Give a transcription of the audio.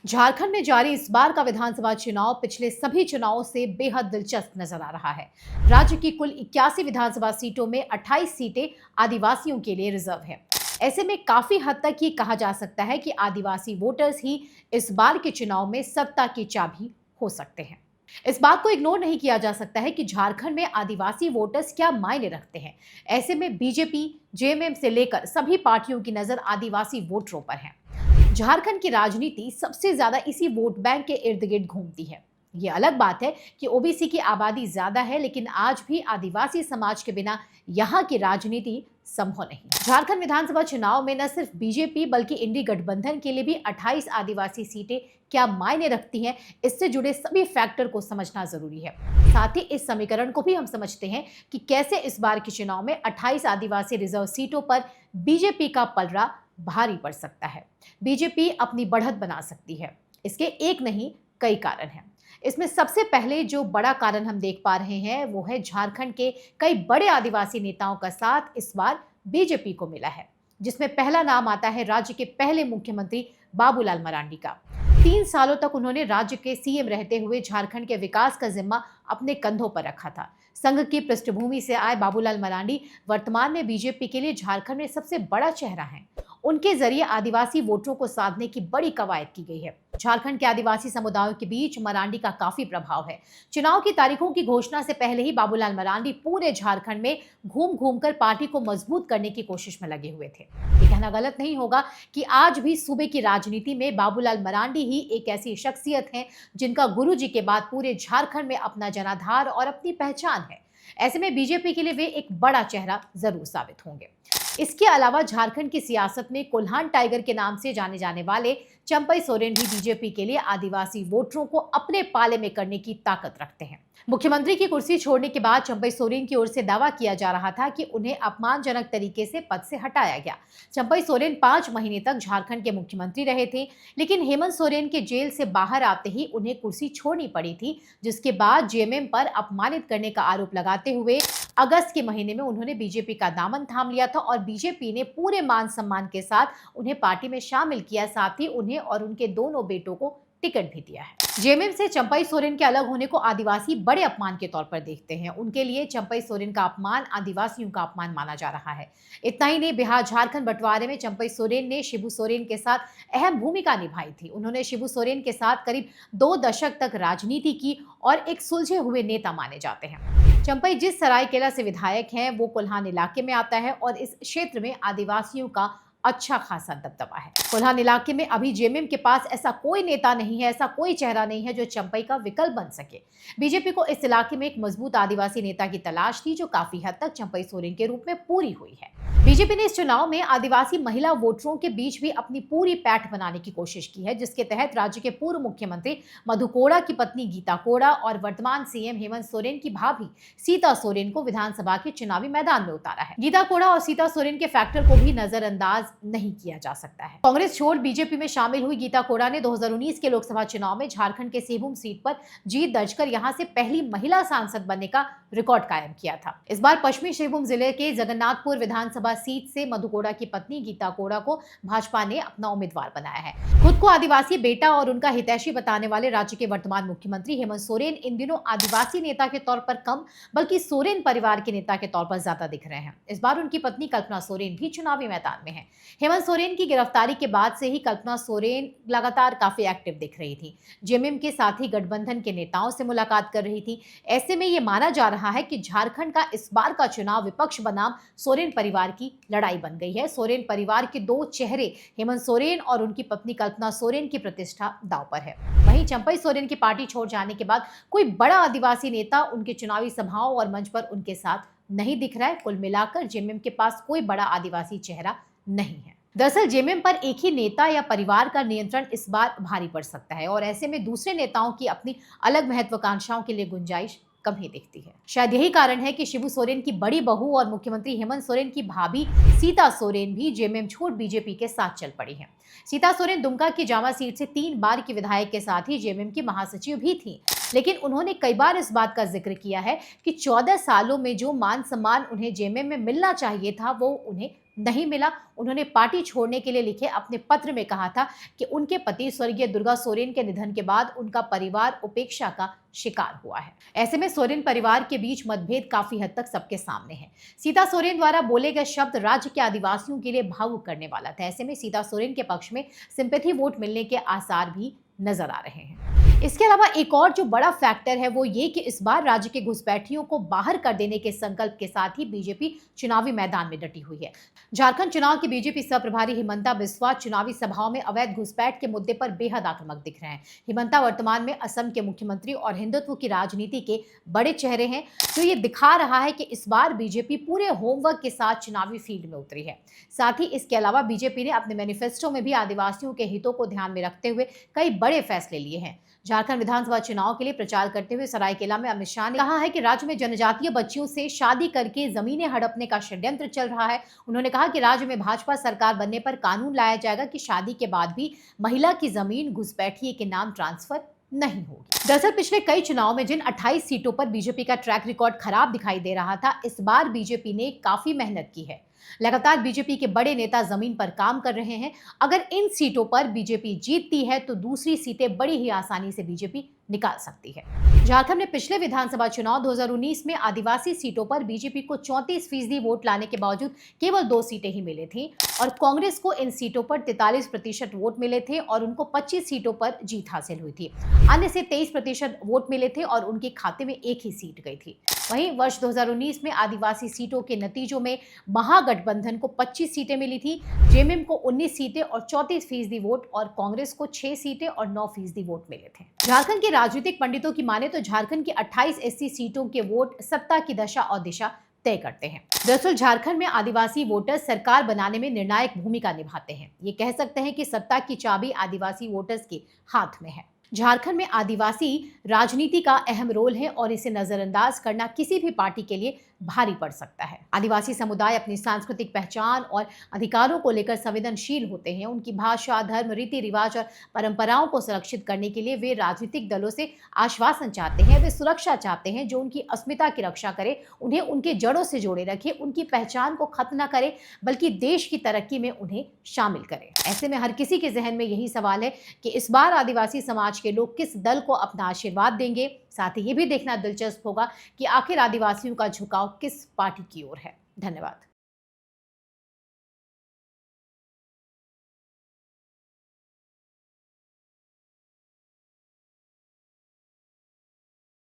झारखंड में जारी इस बार का विधानसभा चुनाव पिछले सभी चुनावों से बेहद दिलचस्प नजर आ रहा है। राज्य की कुल 81 विधानसभा सीटों में 28 सीटें आदिवासियों के लिए रिजर्व है। ऐसे में काफी हद तक ये कहा जा सकता है कि आदिवासी वोटर्स ही इस बार के चुनाव में सत्ता की चाबी हो सकते हैं। इस बात को इग्नोर नहीं किया जा सकता है कि झारखंड में आदिवासी वोटर्स क्या मायने रखते हैं। ऐसे में बीजेपी, जेएमएम से लेकर सभी पार्टियों की नजर आदिवासी वोटरों पर है। झारखंड की राजनीति सबसे ज्यादा इसी वोट बैंक के इर्द गिर्द घूमती है। ये अलग बात है कि ओबीसी की आबादी ज्यादा है, लेकिन आज भी आदिवासी समाज के बिना यहाँ की राजनीति संभव नहीं। झारखंड विधानसभा चुनाव में न सिर्फ बीजेपी बल्कि इंडी गठबंधन के लिए भी 28 आदिवासी सीटें क्या मायने रखती हैं, इससे जुड़े सभी फैक्टर को समझना जरूरी है। साथ ही इस समीकरण को भी हम समझते हैं कि कैसे इस बार के चुनाव में 28 आदिवासी रिजर्व सीटों पर बीजेपी का पलड़ा भारी पड़ सकता है। बीजेपी अपनी बढ़त बना सकती है। इसके एक नहीं कई कारण हैं। इसमें सबसे पहले जो बड़ा कारण हम देख पा रहे हैं वो है झारखंड के कई बड़े आदिवासी नेताओं का साथ इस बार बीजेपी को मिला है, जिसमें पहला नाम आता है राज्य के पहले मुख्यमंत्री बाबूलाल मरांडी का। 3 सालों तक उन्होंने राज्य के सीएम रहते हुए झारखंड के विकास का जिम्मा अपने कंधों पर रखा था। संघ की पृष्ठभूमि से आए बाबूलाल मरांडी वर्तमान में बीजेपी के लिए झारखंड में सबसे बड़ा चेहरा है। उनके जरिए आदिवासी वोटरों को साधने की बड़ी कवायद की गई है। झारखंड के आदिवासी समुदायों के बीच मरांडी का काफी प्रभाव है। चुनाव की तारीखों की घोषणा से पहले ही बाबूलाल मरांडी पूरे झारखंड में घूम घूम कर पार्टी को मजबूत करने की कोशिश में लगे हुए थे। ये कहना गलत नहीं होगा कि आज भी सूबे की राजनीति में बाबूलाल मरांडी ही एक ऐसी शख्सियत है जिनका गुरुजी के बाद पूरे झारखंड में अपना जनाधार और अपनी पहचान है। ऐसे में बीजेपी के लिए वे एक बड़ा चेहरा जरूर साबित होंगे। इसके अलावा झारखंड की सियासत में कोल्हान टाइगर के नाम से जाने जाने वाले चंपई सोरेन भी बीजेपी के लिए आदिवासी वोटरों को अपने पाले में करने की ताकत रखते हैं। मुख्यमंत्री की कुर्सी छोड़ने के बाद चंपई सोरेन की ओर से दावा किया जा रहा था कि उन्हें अपमानजनक तरीके से पद से हटाया गया। चंपई सोरेन 5 महीने तक झारखंड के मुख्यमंत्री रहे थे, लेकिन हेमंत सोरेन के जेल से बाहर आते ही उन्हें कुर्सी छोड़नी पड़ी थी, जिसके बाद जेएमएम पर अपमानित करने का आरोप लगाते हुए अगस्त के महीने में उन्होंने बीजेपी का दामन थाम लिया था और बीजेपी ने पूरे मान सम्मान के साथ उन्हें पार्टी में शामिल किया। साथ ही उन्हें और उनके दोनों बेटों को टिकट भी दिया है। जेएमएम से चंपई सोरेन के अलग होने को आदिवासी बड़े अपमान के तौर पर देखते हैं। उनके लिए चंपई सोरेन का अपमान आदिवासियों का अपमान माना जा रहा है। इतना ही नहीं, बिहार झारखंड बंटवारे में चंपई सोरेन ने शिबू सोरेन के साथ अहम भूमिका निभाई थी। उन्होंने शिबू सोरेन के साथ करीब 2 दशक तक राजनीति की और एक सुलझे हुए नेता माने जाते हैं। चंपई जिस सरायकेला से विधायक हैं वो कोल्हान इलाके में आता है और इस क्षेत्र में आदिवासियों का अच्छा खासा दबदबा है। कोल्हान इलाके में अभी जेएमएम के पास ऐसा कोई नेता नहीं है, ऐसा कोई चेहरा नहीं है जो चंपई का विकल्प बन सके। बीजेपी को इस इलाके में एक मजबूत आदिवासी नेता की तलाश थी जो काफी हद तक चंपई सोरेन के रूप में पूरी हुई है। बीजेपी ने इस चुनाव में आदिवासी महिला वोटरों के बीच भी अपनी पूरी पैठ बनाने की कोशिश की है, जिसके तहत राज्य के पूर्व मुख्यमंत्री मधु कोड़ा की पत्नी गीता कोड़ा और वर्तमान सीएम हेमंत सोरेन की भाभी सीता सोरेन को विधानसभा के चुनावी मैदान में उतारा है। गीता कोड़ा और सीता सोरेन के फैक्टर को भी नजरअंदाज नहीं किया जा सकता है। कांग्रेस छोड़ बीजेपी में शामिल हुई गीता कोड़ा ने 2019 के लोकसभा चुनाव में झारखंड के सेबुम सीट पर जीत दर्ज कर यहां से पहली महिला सांसद बनने का रिकॉर्ड कायम किया था। इस बार पश्चिमी सिंहभूम जिले के जगन्नाथपुर विधानसभा सीट से मधु कोड़ा की पत्नी गीता कोड़ा को भाजपा ने अपना उम्मीदवार बनाया है। खुद को आदिवासी बेटा और उनका हितैषी बताने वाले राज्य के वर्तमान मुख्यमंत्री हेमंत सोरेन इन दिनों आदिवासी नेता के तौर पर कम बल्कि सोरेन परिवार के नेता के तौर पर ज्यादा दिख रहे हैं। इस बार उनकी पत्नी कल्पना सोरेन भी चुनावी मैदान में है। हेमंत सोरेन की गिरफ्तारी के बाद से ही कल्पना सोरेन लगातार काफी एक्टिव दिख रही थी। जेएमएम के साथ ही गठबंधन के नेताओं से मुलाकात कर रही थी। ऐसे में ये माना जा रहा है कि झारखंड का इस बार का चुनाव विपक्ष बनाम सोरेन परिवार की लड़ाई बन गई है। सोरेन परिवार के 2 चेहरे हेमंत सोरेन और उनकी पत्नी कल्पना सोरेन की प्रतिष्ठा दांव पर है। वहीं चंपई सोरेन की पार्टी छोड़ जाने के बाद कोई बड़ा आदिवासी नेता उनके चुनावी सभाओं और मंच पर उनके साथ नहीं दिख रहा है। कुल मिलाकर जेएमएम के पास कोई बड़ा आदिवासी चेहरा नहीं है। दरअसल जेएमएम पर एक ही नेता या परिवार का नियंत्रण इस बार भारी पड़ सकता है और ऐसे में दूसरे नेताओं की अपनी अलग महत्वाकांक्षाओं के लिए गुंजाइश कम ही दिखती है। शायद यही कारण है कि शिबू सोरेन की बड़ी बहू और मुख्यमंत्री हेमंत सोरेन की भाभी सीता सोरेन भी जेएमएम छोड़ बीजेपी के साथ चल पड़ी हैं। सीता सोरेन दुमका की जामा सीट से 3 बार की विधायक के साथ ही जेएमएम की महासचिव भी थी, लेकिन उन्होंने कई बार इस बात का जिक्र किया है कि 14 सालों में जो मान सम्मान उन्हें जेएमएम में मिलना चाहिए था वो उन्हें नहीं मिला, उन्होंने पार्टी छोड़ने के लिए लिखे अपने पत्र में कहा था कि उनके पति स्वर्गीय दुर्गा सोरेन के निधन के बाद उनका परिवार उपेक्षा का शिकार हुआ है। ऐसे में सोरेन परिवार के बीच मतभेद काफी हद तक सबके सामने है। सीता सोरेन द्वारा बोले गए शब्द राज्य के आदिवासियों के लिए भावुक करने वाला था। ऐसे में सीता सोरेन के पक्ष में सिंपैथी वोट मिलने के आसार भी नजर आ रहे हैं। इसके अलावा एक और जो बड़ा फैक्टर है वो ये कि इस बार राज्य के घुसपैठियों को बाहर कर देने के संकल्प के साथ ही बीजेपी चुनावी मैदान में डटी हुई है। झारखंड चुनाव की बीजेपी सह प्रभारी हिमंता बिस्वा चुनावी सभाओं में अवैध घुसपैठ के मुद्दे पर बेहद आक्रामक दिख रहे हैं। हिमंता वर्तमान में असम के मुख्यमंत्री और हिंदुत्व की राजनीति के बड़े चेहरे हैं, जो ये दिखा रहा है कि इस बार बीजेपी पूरे होमवर्क के साथ चुनावी फील्ड में उतरी है। साथ ही इसके अलावा बीजेपी ने अपने मैनिफेस्टो में भी आदिवासियों के हितों को ध्यान में रखते हुए कई बड़े फैसले लिए हैं। झारखंड विधानसभा चुनाव के लिए प्रचार करते हुए सरायकेला में अमित शाह ने कहा है कि राज्य में जनजातीय बच्चियों से शादी करके जमीनें हड़पने का षड्यंत्र चल रहा है। उन्होंने कहा कि राज्य में भाजपा सरकार बनने पर कानून लाया जाएगा कि शादी के बाद भी महिला की जमीन घुसपैठिए के नाम ट्रांसफर नहीं होगी। दरअसल पिछले कई चुनाव में जिन 28 सीटों पर बीजेपी का ट्रैक रिकॉर्ड खराब दिखाई दे रहा था, इस बार बीजेपी ने काफी मेहनत की है। लगातार बीजेपी के बड़े नेता जमीन पर काम कर रहे हैं। अगर इन सीटों पर बीजेपी जीतती है तो दूसरी सीटें बड़ी ही आसानी से बीजेपी निकाल सकती है। झारखंड में पिछले विधानसभा चुनाव 2019 में आदिवासी सीटों पर बीजेपी को 34% वोट लाने के बावजूद केवल 2 सीटें ही मिली थी और कांग्रेस को इन सीटों पर 43% वोट मिले थे और उनको 25 सीटों पर जीत हासिल हुई थी। अन्य से 23% वोट मिले थे और उनके खाते में एक ही सीट गई थी। वहीं वर्ष 2019 में आदिवासी सीटों के नतीजों में महागठबंधन को 25 सीटें मिली थी, जेएमएम को 19 सीटें और 34% वोट और कांग्रेस को 6 सीटें और 9% वोट मिले थे। झारखंड के राजनीतिक पंडितों की माने तो झारखंड की 28 एससी सीटों के वोट सत्ता की दशा और दिशा तय करते हैं। दरअसल झारखंड में आदिवासी वोटर्स सरकार बनाने में निर्णायक भूमिका निभाते हैं। ये कह सकते हैं कि सत्ता की चाबी आदिवासी वोटर्स के हाथ में है। झारखंड में आदिवासी राजनीति का अहम रोल है और इसे नजरअंदाज करना किसी भी पार्टी के लिए भारी पड़ सकता है। आदिवासी समुदाय अपनी सांस्कृतिक पहचान और अधिकारों को लेकर संवेदनशील होते हैं। उनकी भाषा, धर्म, रीति रिवाज और परंपराओं को सुरक्षित करने के लिए वे राजनीतिक दलों से आश्वासन चाहते हैं। वे सुरक्षा चाहते हैं जो उनकी अस्मिता की रक्षा करे, उन्हें उनके जड़ों से जोड़े रखे, उनकी पहचान को खत्म न करे बल्कि देश की तरक्की में उन्हें शामिल करे। ऐसे में हर किसी के जहन में यही सवाल है कि इस बार आदिवासी समाज के लोग किस दल को अपना आशीर्वाद देंगे। साथ ही ये भी देखना दिलचस्प होगा कि आखिर आदिवासियों का झुकाव किस पार्टी की ओर है। धन्यवाद।